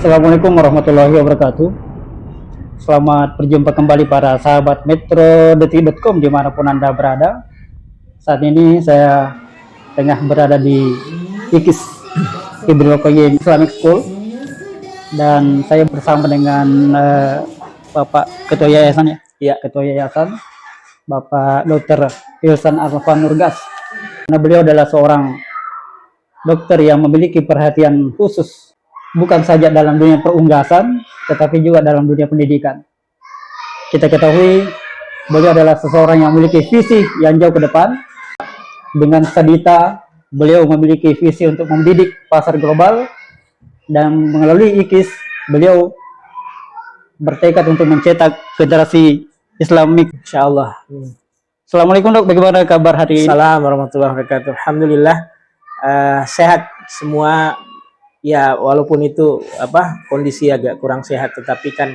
Assalamualaikum warahmatullahi wabarakatuh. Selamat berjumpa kembali para sahabat metrodetik.com dimanapun Anda berada. Saat ini saya tengah berada di IKIS Hibdul Qayyim Islamic School dan saya bersama dengan Bapak Ketua Yayasan Ketua Yayasan Bapak Dr. Ilsan Arfan Nurgas. Karena beliau adalah seorang dokter yang memiliki perhatian khusus bukan saja dalam dunia perunggasan, tetapi juga dalam dunia pendidikan. Kita ketahui beliau adalah seseorang yang memiliki visi yang jauh ke depan. Dengan Sadita, beliau memiliki visi untuk membidik pasar global, dan melalui IKIS, beliau bertekad untuk mencetak generasi Islamik, insyaallah. Assalamualaikum dok, bagaimana kabar hari ini? Assalamualaikum warahmatullahi wabarakatuh. Alhamdulillah sehat semua. Ya, walaupun itu kondisi agak kurang sehat, tetapi kan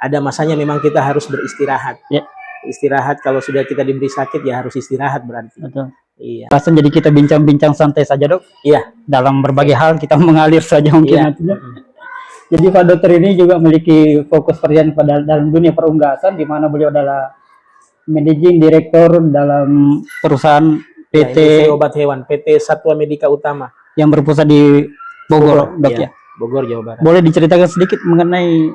ada masanya memang kita harus beristirahat. Ya. Istirahat, kalau sudah kita diberi sakit ya harus istirahat berarti. Betul. Iya. Langsung jadi kita bincang-bincang santai saja dok. Iya. Dalam berbagai hal kita mengalir saja mungkin nantinya. Jadi Pak Dokter ini juga memiliki fokus perhatian pada dalam dunia perunggasan, di mana beliau adalah managing director dalam perusahaan PT Obat Hewan, PT Satwa Medika Utama yang berpusat di Bogor, dok ya. Bogor, Jawa Barat. Boleh diceritakan sedikit mengenai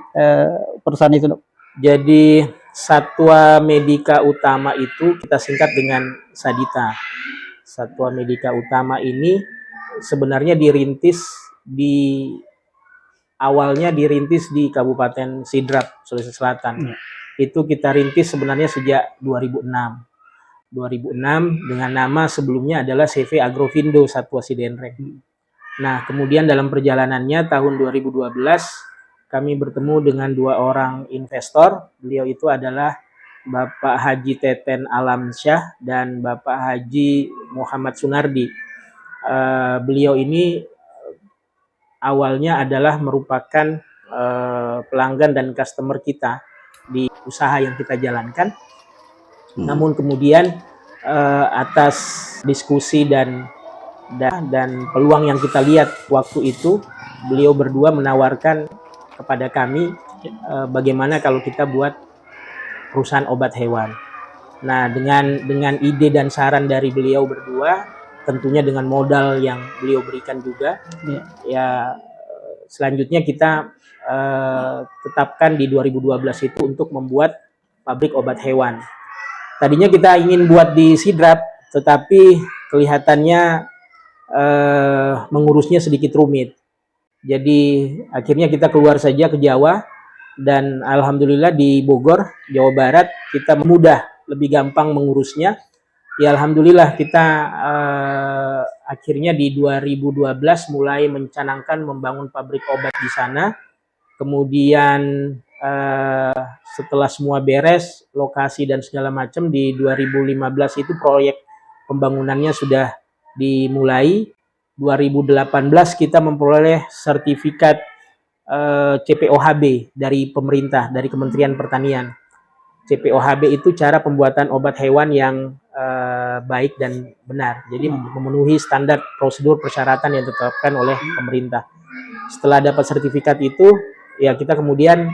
perusahaan itu, dok? Jadi Satwa Medika Utama itu kita singkat dengan Sadita. Satwa Medika Utama ini sebenarnya awalnya dirintis di Kabupaten Sidrap, Sulawesi Selatan. Itu kita rintis sebenarnya sejak 2006 dengan nama sebelumnya adalah CV Agrovindo Satwa Sidenrek. Nah, kemudian dalam perjalanannya tahun 2012 kami bertemu dengan dua orang investor. Beliau itu adalah Bapak Haji Teten Alamsyah dan Bapak Haji Muhammad Sunardi. Beliau ini awalnya adalah merupakan pelanggan dan customer kita di usaha yang kita jalankan. Namun kemudian atas diskusi dan peluang yang kita lihat waktu itu, beliau berdua menawarkan kepada kami bagaimana kalau kita buat perusahaan obat hewan. Nah, dengan ide dan saran dari beliau berdua, tentunya dengan modal yang beliau berikan juga, ya selanjutnya kita tetapkan di 2012 itu untuk membuat pabrik obat hewan. Tadinya kita ingin buat di Sidrap, tetapi kelihatannya mengurusnya sedikit rumit. Jadi akhirnya kita keluar saja ke Jawa, dan alhamdulillah di Bogor, Jawa Barat, kita mudah, lebih gampang mengurusnya. Ya alhamdulillah kita akhirnya di 2012 mulai mencanangkan membangun pabrik obat di sana. Kemudian setelah semua beres, lokasi dan segala macam, di 2015 itu proyek pembangunannya sudah dimulai. 2018 kita memperoleh sertifikat CPOHB dari pemerintah, dari Kementerian Pertanian. CPOHB itu cara pembuatan obat hewan yang baik dan benar. Jadi memenuhi standar prosedur persyaratan yang ditetapkan oleh pemerintah. Setelah dapat sertifikat itu, ya kita kemudian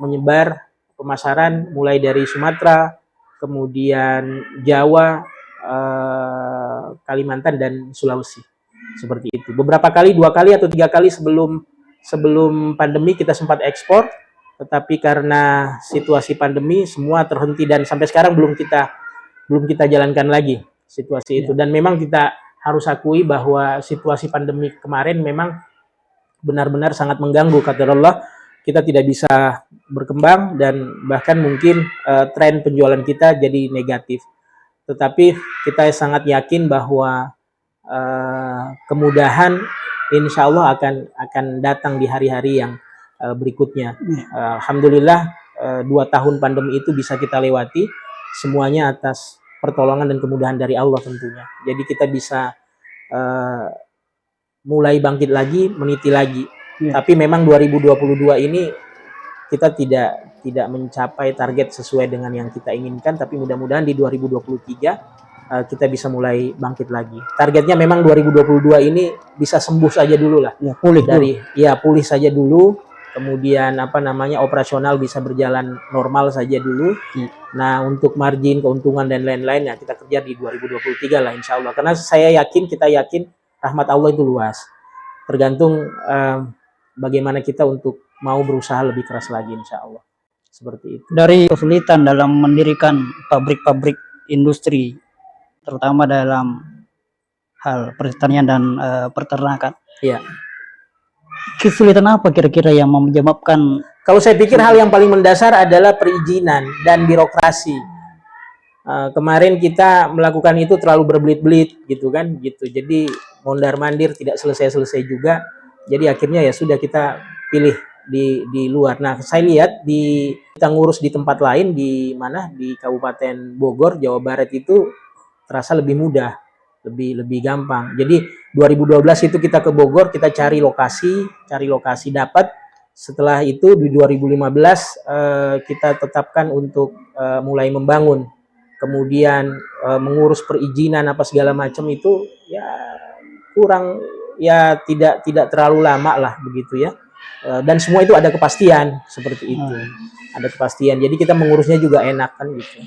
menyebar pemasaran mulai dari Sumatera, kemudian Jawa, Kalimantan, dan Sulawesi. Seperti itu. Beberapa kali, 2 kali atau 3 kali sebelum pandemi kita sempat ekspor, tetapi karena situasi pandemi semua terhenti dan sampai sekarang belum kita jalankan lagi situasi itu. Dan memang kita harus akui bahwa situasi pandemi kemarin memang benar-benar sangat mengganggu. Kata Allah, kita tidak bisa berkembang dan bahkan mungkin tren penjualan kita jadi negatif. Tetapi kita sangat yakin bahwa kemudahan insya Allah akan datang di hari-hari yang berikutnya. Alhamdulillah 2 tahun pandemi itu bisa kita lewati, semuanya atas pertolongan dan kemudahan dari Allah tentunya. Jadi kita bisa mulai bangkit lagi, meniti lagi. Tapi memang 2022 ini kita tidak mencapai target sesuai dengan yang kita inginkan, tapi mudah-mudahan di 2023 kita bisa mulai bangkit lagi. Targetnya memang 2022 ini bisa sembuh saja dulu lah. Ya, pulih Dari pulih saja dulu, kemudian operasional bisa berjalan normal saja dulu. Nah, untuk margin, keuntungan dan lain-lain ya kita kerja di 2023 lah insya Allah. Karena kita yakin rahmat Allah itu luas. Tergantung bagaimana kita untuk mau berusaha lebih keras lagi insya Allah. Seperti itu. Dari kesulitan dalam mendirikan pabrik-pabrik industri, terutama dalam hal pertanian dan peternakan. Iya. Kesulitan apa kira-kira yang menyebabkan? Kalau saya pikir hal yang paling mendasar adalah perizinan dan birokrasi. Kemarin kita melakukan itu terlalu berbelit-belit gitu kan, gitu. Jadi mondar-mandir tidak selesai-selesai juga. Jadi akhirnya ya sudah kita pilih di luar. Nah, saya lihat kita ngurus di tempat lain di Kabupaten Bogor, Jawa Barat itu terasa lebih mudah, lebih gampang. Jadi 2012 itu kita ke Bogor, kita cari lokasi dapat. Setelah itu di 2015 kita tetapkan untuk mulai membangun. Kemudian mengurus perizinan apa segala macam itu ya kurang, ya tidak terlalu lama lah begitu ya. Dan semua itu ada kepastian seperti itu. Ada kepastian. Jadi kita mengurusnya juga enak kan gitu.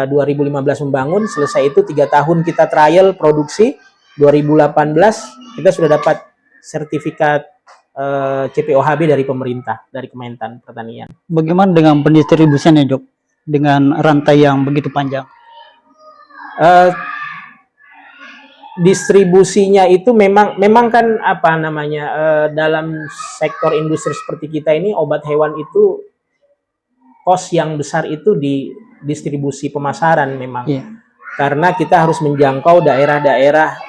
2015 membangun, selesai itu 3 tahun kita trial produksi. 2018 kita sudah dapat sertifikat CPOHB dari pemerintah, dari Kementan Pertanian. Bagaimana dengan pendistribusiannya, Dok? Dengan rantai yang begitu panjang? Distribusinya itu memang kan dalam sektor industri seperti kita ini, obat hewan itu kos yang besar itu di distribusi pemasaran memang. Karena kita harus menjangkau daerah-daerah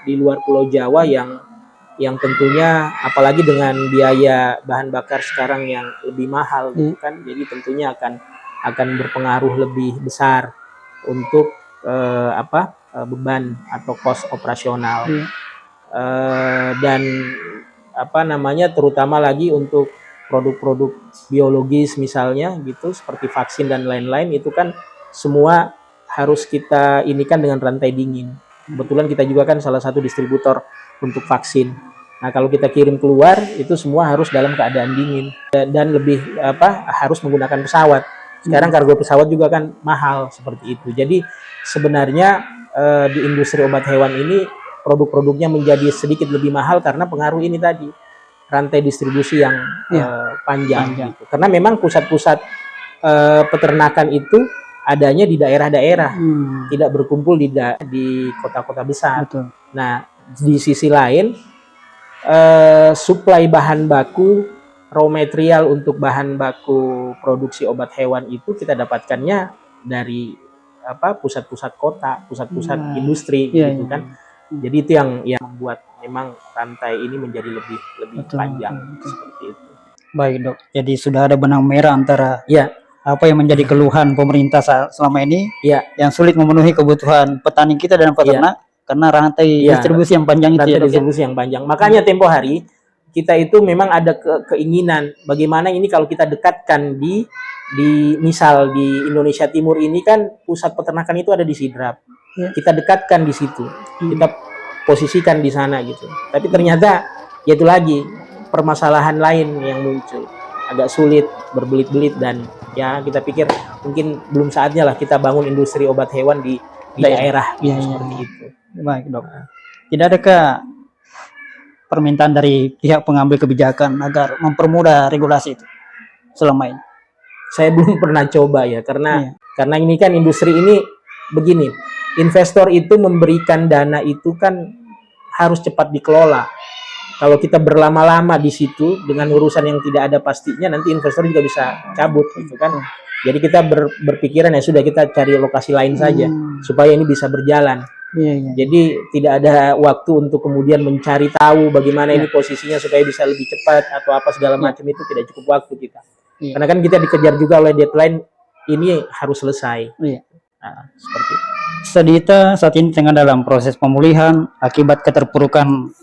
di luar Pulau Jawa yang tentunya apalagi dengan biaya bahan bakar sekarang yang lebih mahal gitu kan. Jadi tentunya akan berpengaruh lebih besar untuk beban atau kos operasional. Dan terutama lagi untuk produk-produk biologis misalnya gitu, seperti vaksin dan lain-lain, itu kan semua harus kita inikan dengan rantai dingin. Kebetulan kita juga kan salah satu distributor untuk vaksin. Nah, kalau kita kirim keluar itu semua harus dalam keadaan dingin dan lebih harus menggunakan pesawat. Sekarang kargo pesawat juga kan mahal seperti itu. Jadi sebenarnya di industri obat hewan ini produk-produknya menjadi sedikit lebih mahal karena pengaruh ini tadi, rantai distribusi yang panjang. Gitu. Karena memang pusat-pusat peternakan itu adanya di daerah-daerah, tidak berkumpul di kota-kota besar. Betul. Nah, di sisi lain suplai bahan baku, raw material untuk bahan baku produksi obat hewan itu kita dapatkannya dari pusat-pusat kota, pusat-pusat industri gitu kan. Jadi itu yang membuat memang rantai ini menjadi lebih panjang seperti itu. Baik, Dok. Jadi sudah ada benang merah antara apa yang menjadi keluhan pemerintah selama ini, yang sulit memenuhi kebutuhan petani kita dan peternak karena rantai distribusi yang panjang itu. Distribusi yang panjang. Makanya tempo hari kita itu memang ada keinginan bagaimana ini kalau kita dekatkan di misal di Indonesia Timur ini kan pusat peternakan itu ada di Sidrap. Kita dekatkan di situ. Kita posisikan di sana gitu. Tapi ternyata itu lagi permasalahan lain yang muncul. Agak sulit, berbelit-belit, dan ya kita pikir mungkin belum saatnya lah kita bangun industri obat hewan di daerah seperti itu. Baik, Dok. Tidak adakah permintaan dari pihak pengambil kebijakan agar mempermudah regulasi itu selama ini? Saya belum pernah coba ya, karena ini kan industri ini begini, investor itu memberikan dana itu kan harus cepat dikelola. Kalau kita berlama-lama di situ dengan urusan yang tidak ada pastinya, nanti investor juga bisa cabut gitu kan. Jadi kita berpikiran ya sudah kita cari lokasi lain saja supaya ini bisa berjalan. Jadi tidak ada waktu untuk kemudian mencari tahu bagaimana ini posisinya supaya bisa lebih cepat atau apa segala macam, itu tidak cukup waktu kita. Karena kan kita dikejar juga oleh deadline, ini harus selesai. Nah, seperti itu. Sedita saat ini tengah dalam proses pemulihan akibat keterpurukan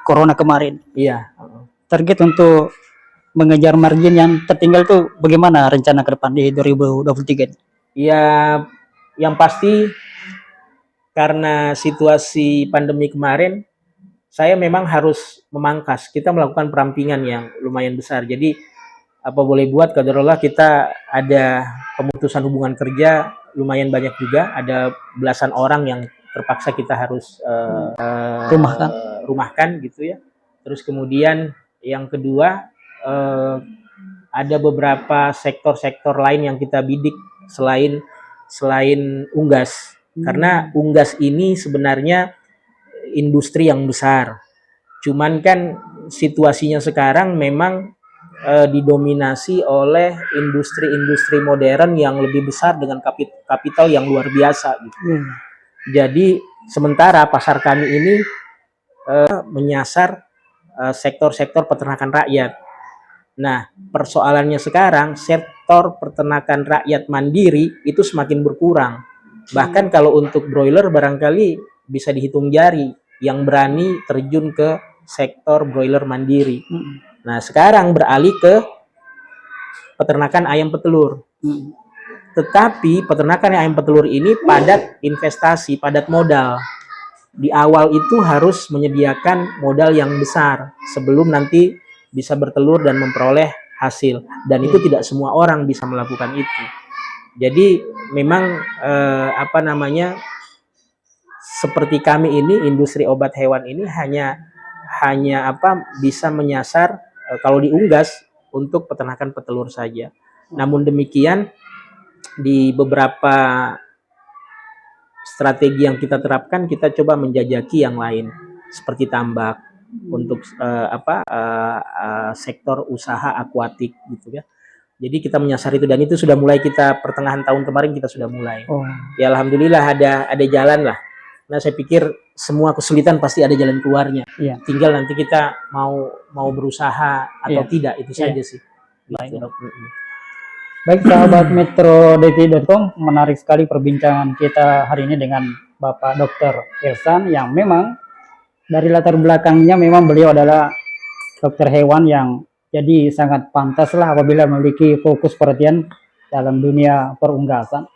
corona kemarin. Target untuk mengejar margin yang tertinggal itu bagaimana rencana ke depan di 2023? Ya, yang pasti karena situasi pandemi kemarin, saya memang harus memangkas. Kita melakukan perampingan yang lumayan besar. Jadi apa boleh buat, qadarullah kita ada pemutusan hubungan kerja lumayan banyak juga. Ada belasan orang yang terpaksa kita harus rumahkan gitu ya. Terus kemudian yang kedua, ada beberapa sektor-sektor lain yang kita bidik selain unggas. Karena unggas ini sebenarnya industri yang besar. Cuman kan situasinya sekarang memang didominasi oleh industri-industri modern yang lebih besar dengan kapital yang luar biasa gitu. Jadi sementara pasar kami ini menyasar sektor-sektor peternakan rakyat. Nah, persoalannya sekarang sektor peternakan rakyat mandiri itu semakin berkurang. Bahkan kalau untuk broiler barangkali bisa dihitung jari yang berani terjun ke sektor broiler mandiri. Nah, sekarang beralih ke peternakan ayam petelur. Tetapi peternakan ayam petelur ini padat investasi, padat modal. Di awal itu harus menyediakan modal yang besar sebelum nanti bisa bertelur dan memperoleh hasil. Dan itu tidak semua orang bisa melakukan itu. Jadi memang seperti kami ini, industri obat hewan ini hanya bisa menyasar kalau diunggas untuk peternakan petelur saja. Namun demikian di beberapa strategi yang kita terapkan, kita coba menjajaki yang lain seperti tambak untuk sektor usaha akuatik gitu ya. Jadi kita menyasar itu, dan itu sudah mulai kita pertengahan tahun kemarin kita sudah mulai. Ya alhamdulillah ada jalan lah. Nah, saya pikir semua kesulitan pasti ada jalan keluarnya. Tinggal nanti kita mau berusaha atau tidak, itu saja sih. Baik sahabat metrodetik.com, menarik sekali perbincangan kita hari ini dengan Bapak Dr. Irsan yang memang dari latar belakangnya memang beliau adalah dokter hewan yang jadi sangat pantas lah apabila memiliki fokus perhatian dalam dunia perunggasan.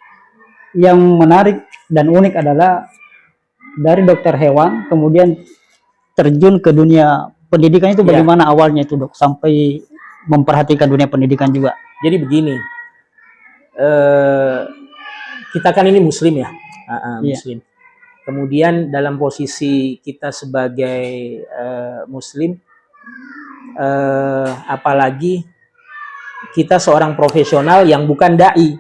Yang menarik dan unik adalah dari dokter hewan kemudian terjun ke dunia pendidikan itu bagaimana awalnya itu dok, sampai memperhatikan dunia pendidikan juga. Jadi begini, kita kan ini muslim ya, muslim. Kemudian dalam posisi kita sebagai muslim, apalagi kita seorang profesional yang bukan dai,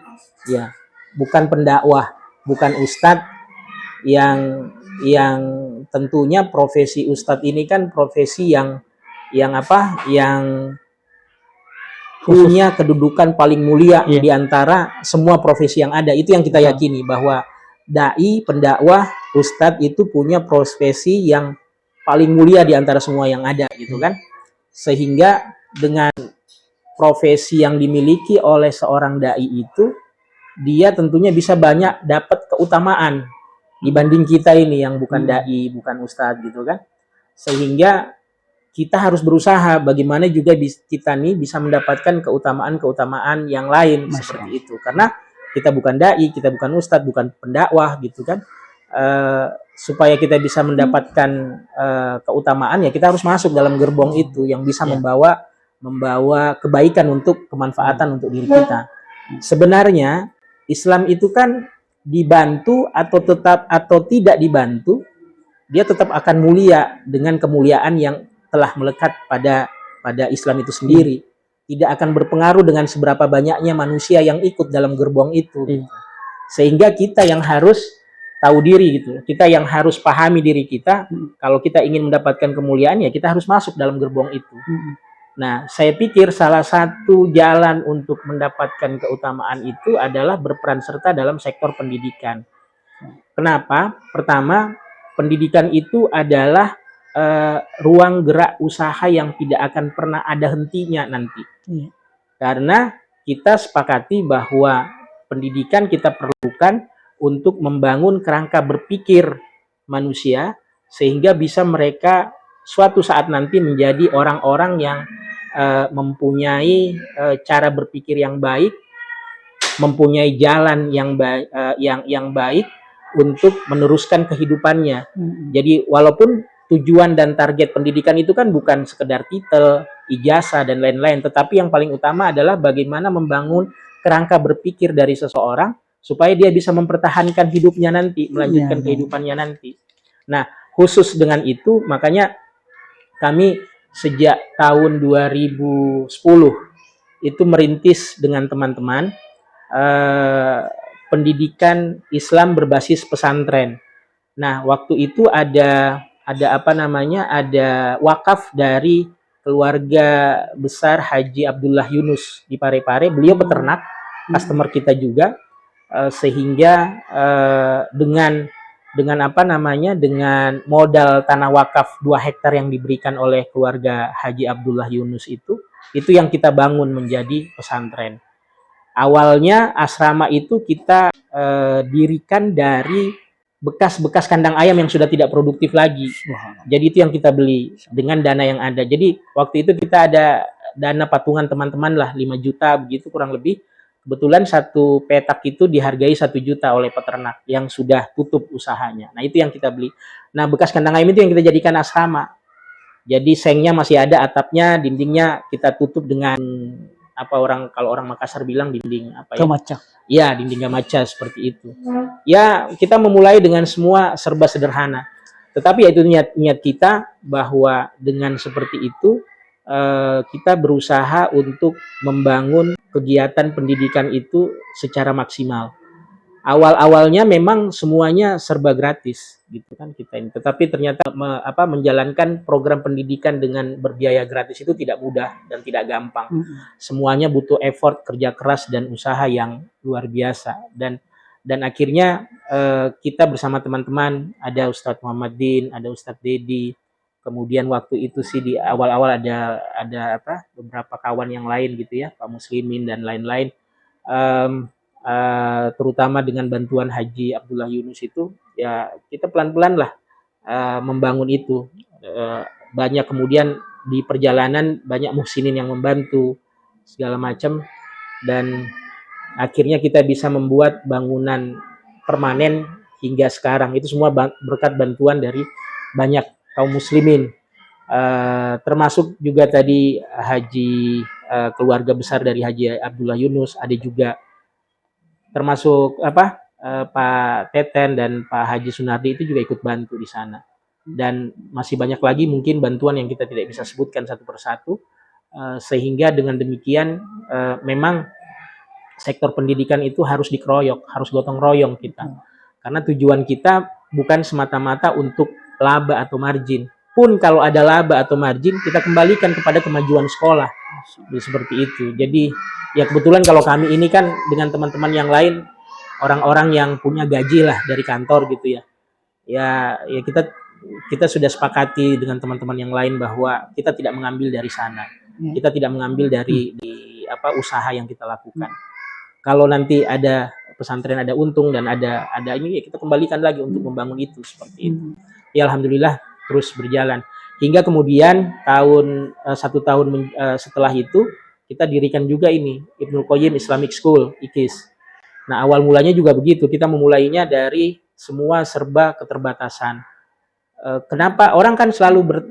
ya, bukan pendakwah, bukan ustadz, yang tentunya profesi ustadz ini kan profesi yang punya kedudukan paling mulia di antara semua profesi yang ada. Itu yang kita yakini, bahwa dai, pendakwah, ustadz itu punya profesi yang paling mulia di antara semua yang ada gitu kan. Sehingga dengan profesi yang dimiliki oleh seorang dai itu, dia tentunya bisa banyak dapat keutamaan dibanding kita ini yang bukan dai, bukan ustadz gitu kan. Sehingga kita harus berusaha bagaimana juga kita nih bisa mendapatkan keutamaan-keutamaan yang lain seperti itu. Karena kita bukan dai, kita bukan ustadz, bukan pendakwah gitu kan. Supaya kita bisa mendapatkan keutamaan, ya kita harus masuk dalam gerbong itu yang bisa membawa kebaikan untuk kemanfaatan untuk diri kita. Sebenarnya Islam itu kan dibantu atau tidak dibantu, dia tetap akan mulia dengan kemuliaan yang telah melekat pada Islam itu sendiri. Tidak akan berpengaruh dengan seberapa banyaknya manusia yang ikut dalam gerbong itu. Sehingga kita yang harus tahu diri gitu. Kita yang harus pahami diri kita. Kalau kita ingin mendapatkan kemuliaan, ya kita harus masuk dalam gerbong itu. Nah, saya pikir salah satu jalan untuk mendapatkan keutamaan itu adalah berperan serta dalam sektor pendidikan. Kenapa? Pertama, pendidikan itu adalah ruang gerak usaha yang tidak akan pernah ada hentinya nanti. Karena kita sepakati bahwa pendidikan kita perlukan untuk membangun kerangka berpikir manusia sehingga bisa mereka suatu saat nanti menjadi orang-orang yang mempunyai cara berpikir yang baik, mempunyai jalan yang baik untuk meneruskan kehidupannya. Jadi walaupun tujuan dan target pendidikan itu kan bukan sekedar titel, ijazah dan lain-lain, tetapi yang paling utama adalah bagaimana membangun kerangka berpikir dari seseorang supaya dia bisa mempertahankan hidupnya nanti, melanjutkan kehidupannya nanti. Nah, khusus dengan itu makanya kami sejak tahun 2010 itu merintis dengan teman-teman pendidikan Islam berbasis pesantren. Nah, waktu itu ada wakaf dari keluarga besar Haji Abdullah Yunus di Parepare. Beliau peternak, customer kita juga, sehingga dengan modal tanah wakaf 2 hektar yang diberikan oleh keluarga Haji Abdullah Yunus itu yang kita bangun menjadi pesantren. Awalnya asrama itu kita dirikan dari bekas-bekas kandang ayam yang sudah tidak produktif lagi. Jadi itu yang kita beli dengan dana yang ada. Jadi waktu itu kita ada dana patungan teman-teman lah 5 juta begitu kurang lebih. Kebetulan satu petak itu dihargai 1 juta oleh peternak yang sudah tutup usahanya. Nah itu yang kita beli. Nah bekas kandang ayam itu yang kita jadikan asrama. Jadi sengnya masih ada, atapnya, dindingnya kita tutup dengan kalau orang Makassar bilang dinding Gamaca. Ya, dinding gamaca seperti itu. Ya, kita memulai dengan semua serba sederhana. Tetapi itu niat kita bahwa dengan seperti itu kita berusaha untuk membangun kegiatan pendidikan itu secara maksimal. Awal-awalnya memang semuanya serba gratis gitu kan kita ini. Tetapi ternyata menjalankan program pendidikan dengan berbiaya gratis itu tidak mudah dan tidak gampang. Semuanya butuh effort, kerja keras dan usaha yang luar biasa. Dan akhirnya kita bersama teman-teman, ada Ustadz Muhammadin, ada Ustadz Dedi. Kemudian waktu itu sih di awal-awal ada beberapa kawan yang lain gitu ya, Pak Muslimin dan lain-lain. Terutama dengan bantuan Haji Abdullah Yunus itu ya kita pelan-pelan lah membangun itu. Banyak kemudian di perjalanan banyak muhsinin yang membantu segala macam, dan akhirnya kita bisa membuat bangunan permanen hingga sekarang. Itu semua berkat bantuan dari banyak kaum muslimin, termasuk juga tadi keluarga besar dari Haji Abdullah Yunus, ada juga termasuk Pak Teten dan Pak Haji Sunardi itu juga ikut bantu di sana. Dan masih banyak lagi mungkin bantuan yang kita tidak bisa sebutkan satu persatu, sehingga dengan demikian memang sektor pendidikan itu harus dikeroyok, harus gotong royong kita. Karena tujuan kita bukan semata-mata untuk laba atau margin. Pun kalau ada laba atau margin, kita kembalikan kepada kemajuan sekolah. Seperti itu. Jadi ya kebetulan kalau kami ini kan dengan teman-teman yang lain orang-orang yang punya gaji lah dari kantor gitu ya. Ya kita sudah sepakati dengan teman-teman yang lain bahwa kita tidak mengambil dari sana. Kita tidak mengambil dari usaha yang kita lakukan. Kalau nanti ada pesantren ada untung dan ada ini ya kita kembalikan lagi untuk membangun itu seperti itu. Ya alhamdulillah terus berjalan hingga kemudian satu tahun setelah itu kita dirikan juga ini Ibnul Qayyim Islamic School IQIS. Nah awal mulanya juga begitu, kita memulainya dari semua serba keterbatasan. Kenapa orang kan selalu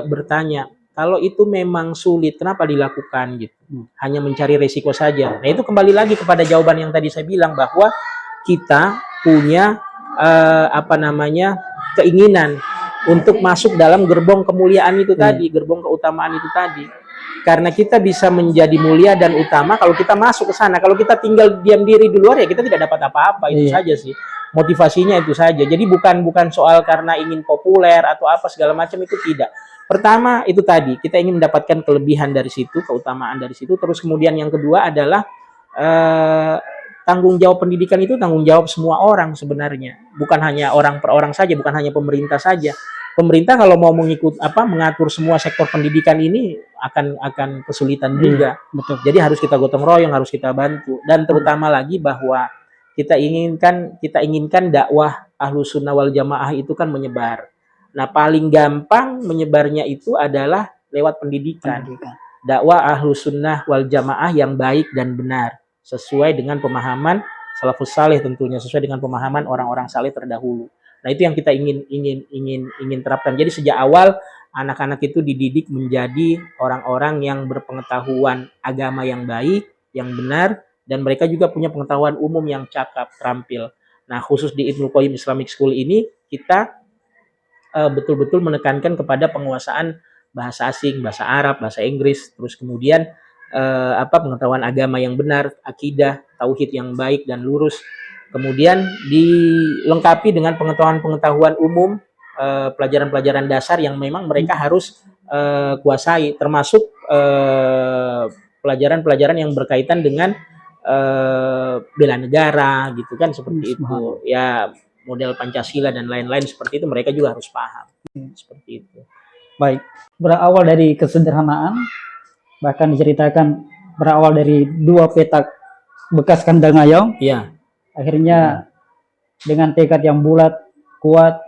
bertanya kalau itu memang sulit kenapa dilakukan gitu? Hanya mencari resiko saja. Nah itu kembali lagi kepada jawaban yang tadi saya bilang bahwa kita punya keinginan untuk masuk dalam gerbong kemuliaan itu tadi, gerbong keutamaan itu tadi. Karena kita bisa menjadi mulia dan utama kalau kita masuk ke sana. Kalau kita tinggal diam diri di luar ya kita tidak dapat apa-apa, itu saja sih. Motivasinya itu saja. Jadi bukan soal karena ingin populer atau apa segala macam, itu tidak. Pertama itu tadi, kita ingin mendapatkan kelebihan dari situ, keutamaan dari situ. Terus kemudian yang kedua adalah tanggung jawab pendidikan itu tanggung jawab semua orang sebenarnya. Bukan hanya orang per orang saja, bukan hanya pemerintah saja. Pemerintah kalau mau mengatur semua sektor pendidikan ini akan kesulitan juga. Betul. Jadi harus kita gotong royong, harus kita bantu, dan terutama lagi bahwa kita inginkan dakwah Ahlus Sunnah wal Jamaah itu kan menyebar. Nah, paling gampang menyebarnya itu adalah lewat pendidikan. Dakwah Ahlus Sunnah wal Jamaah yang baik dan benar. sesuai dengan pemahaman salafus saleh, tentunya sesuai dengan pemahaman orang-orang saleh terdahulu. Nah, itu yang kita ingin terapkan. Jadi sejak awal anak-anak itu dididik menjadi orang-orang yang berpengetahuan agama yang baik, yang benar, dan mereka juga punya pengetahuan umum yang cakap, terampil. Nah, khusus di Ibnul Qayyim Islamic School ini kita betul-betul menekankan kepada penguasaan bahasa asing, bahasa Arab, bahasa Inggris, terus kemudian pengetahuan agama yang benar, akidah, tauhid yang baik dan lurus. Kemudian dilengkapi dengan pengetahuan umum, pelajaran-pelajaran dasar yang memang mereka harus kuasai, termasuk pelajaran-pelajaran yang berkaitan dengan bela negara, gitu kan, seperti itu. Ya, model Pancasila dan lain-lain seperti itu mereka juga harus paham. Seperti itu. Baik, berawal dari kesederhanaan, bahkan diceritakan berawal dari 2 petak bekas kandang ayam. Iya. Akhirnya dengan tekad yang bulat, kuat,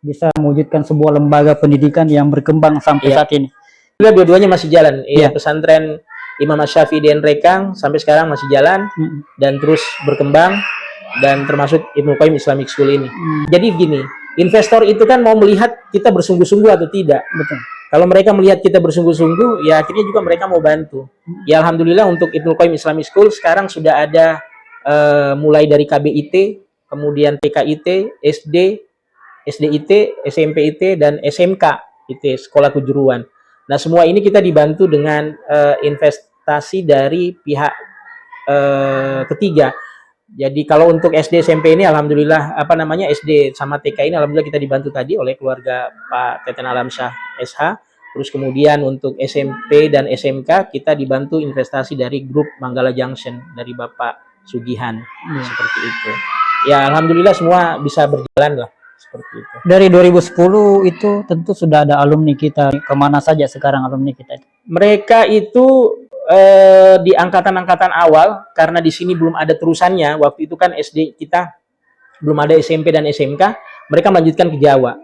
bisa mewujudkan sebuah lembaga pendidikan yang berkembang sampai saat ini. Dua-duanya masih jalan. Pesantren Imam Asy-Syafi'i di Nrekang sampai sekarang masih jalan dan terus berkembang, dan termasuk Ibnul Qayyim Islamic School ini. Jadi gini, investor itu kan mau melihat kita bersungguh-sungguh atau tidak. Betul. Kalau mereka melihat kita bersungguh-sungguh, ya akhirnya juga mereka mau bantu. Ya alhamdulillah untuk Ibnul Qayyim Islamic School sekarang sudah ada mulai dari KBIT, kemudian TKIT, SD, SDIT, SMPIT, dan SMK IT, Sekolah Kejuruan. Nah, semua ini kita dibantu dengan investasi dari pihak ketiga. Jadi kalau untuk SD SMP ini alhamdulillah SD sama TK ini alhamdulillah kita dibantu tadi oleh keluarga Pak Teten Alamsyah SH. Terus kemudian untuk SMP dan SMK kita dibantu investasi dari grup Manggala Junction dari Bapak Sugihan. Seperti itu. Ya alhamdulillah semua bisa berjalan lah seperti itu. Dari 2010 itu tentu sudah ada alumni kita. Kemana saja sekarang alumni kita? Mereka itu di angkatan-angkatan awal, karena di sini belum ada terusannya. Waktu itu kan SD kita belum ada SMP dan SMK, mereka melanjutkan ke Jawa.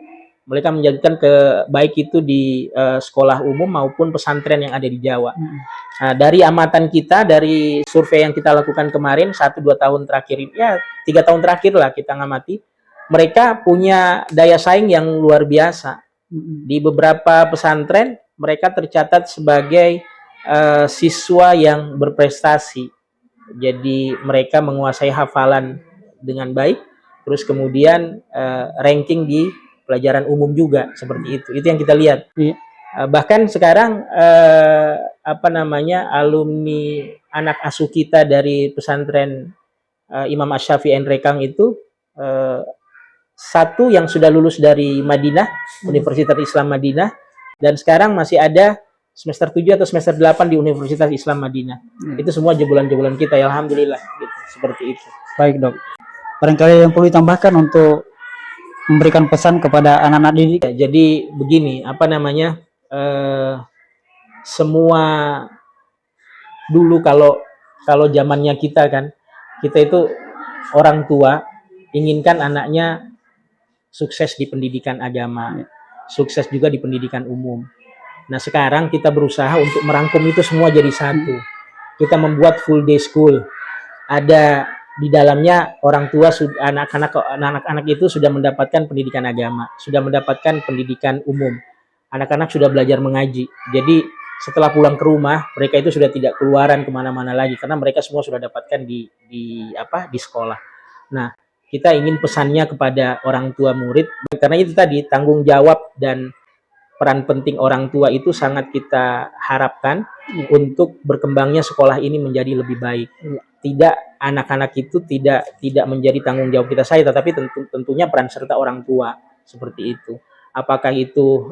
Mereka melanjutkan ke baik itu di sekolah umum maupun pesantren yang ada di Jawa. Nah, dari amatan kita, dari survei yang kita lakukan kemarin 1-2 tahun terakhir, ya 3 tahun terakhir lah kita ngamati, mereka punya daya saing yang luar biasa. Di beberapa pesantren mereka tercatat sebagai siswa yang berprestasi. Jadi mereka menguasai hafalan dengan baik, terus kemudian ranking di pelajaran umum juga seperti itu. Itu yang kita lihat. Bahkan sekarang alumni anak asuh kita dari pesantren Imam Asy-Syafi'i Nrekang itu satu yang sudah lulus dari Madinah, Universitas Islam Madinah, dan sekarang masih ada semester 7 atau semester 8 di Universitas Islam Madinah. Itu semua jebolan-jebolan kita, ya alhamdulillah gitu, seperti itu. Baik, Dok. Barangkali yang perlu ditambahkan untuk memberikan pesan kepada anak-anak didik. Ya, jadi begini, semua dulu kalau zamannya kita kan, kita itu orang tua inginkan anaknya sukses di pendidikan agama, sukses juga di pendidikan umum. Nah, sekarang kita berusaha untuk merangkum itu semua jadi satu. Kita membuat full day school. Ada di dalamnya orang tua, anak-anak itu sudah mendapatkan pendidikan agama, sudah mendapatkan pendidikan umum. Anak-anak sudah belajar mengaji. Jadi setelah pulang ke rumah, mereka itu sudah tidak keluaran kemana-mana lagi karena mereka semua sudah dapatkan di sekolah. Nah, kita ingin pesannya kepada orang tua murid, karena itu tadi tanggung jawab dan peran penting orang tua itu sangat kita harapkan untuk berkembangnya sekolah ini menjadi lebih baik. Tidak, anak-anak itu tidak menjadi tanggung jawab kita saja, tetapi tentunya peran serta orang tua seperti itu. Apakah itu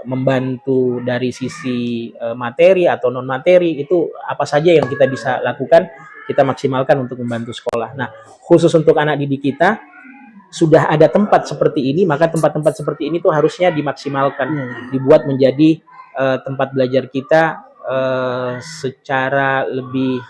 membantu dari sisi materi atau non materi, itu apa saja yang kita bisa lakukan, kita maksimalkan untuk membantu sekolah. Nah, khusus untuk anak didik kita, sudah ada tempat seperti ini, maka tempat-tempat seperti ini tuh harusnya dimaksimalkan, dibuat menjadi tempat belajar kita secara lebih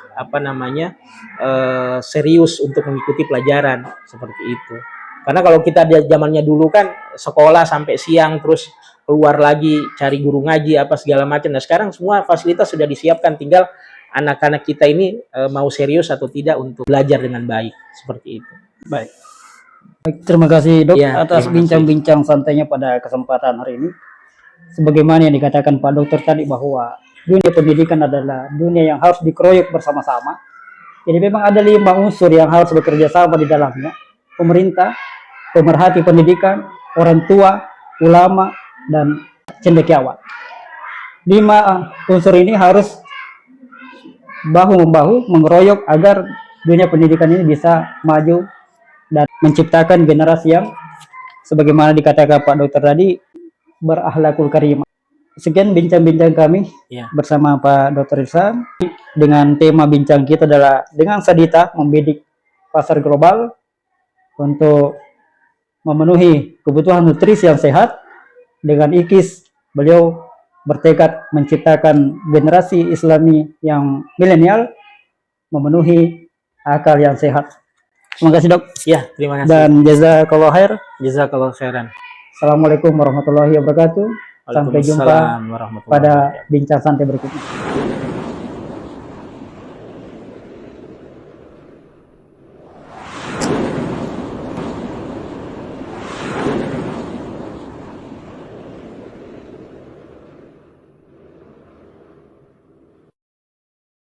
serius untuk mengikuti pelajaran seperti itu. Karena kalau kita di zamannya dulu kan sekolah sampai siang, terus keluar lagi cari guru ngaji apa segala macam. Nah, sekarang semua fasilitas sudah disiapkan, tinggal anak-anak kita ini mau serius atau tidak untuk belajar dengan baik, seperti itu. Baik. Baik, terima kasih Dok Ya, atas terima kasih. bincang-bincang santainya pada kesempatan hari ini. Sebagaimana yang dikatakan Pak Dokter tadi bahwa dunia pendidikan adalah dunia yang harus dikeroyok bersama-sama. Jadi memang ada 5 unsur yang harus bekerja sama di dalamnya. Pemerintah, pemerhati pendidikan, orang tua, ulama, dan cendekiawan. 5 unsur ini harus bahu-membahu mengeroyok agar dunia pendidikan ini bisa maju dan menciptakan generasi yang sebagaimana dikatakan Pak Dokter tadi berakhlakul karimah. Sekian bincang-bincang kami Ya. bersama Pak Dokter Irsan dengan tema bincang kita adalah dengan Sadita membidik pasar global untuk memenuhi kebutuhan nutrisi yang sehat. Dengan IKIS beliau bertekad menciptakan generasi Islami yang milenial memenuhi akal yang sehat. Terima kasih Dok Ya, terima kasih. dan jazakallahu khair. Jazakallahu khairan. Assalamualaikum warahmatullahi wabarakatuh. Sampai jumpa Waalaikumsalam warahmatullahi pada wabarakatuh. bincang santai berikutnya.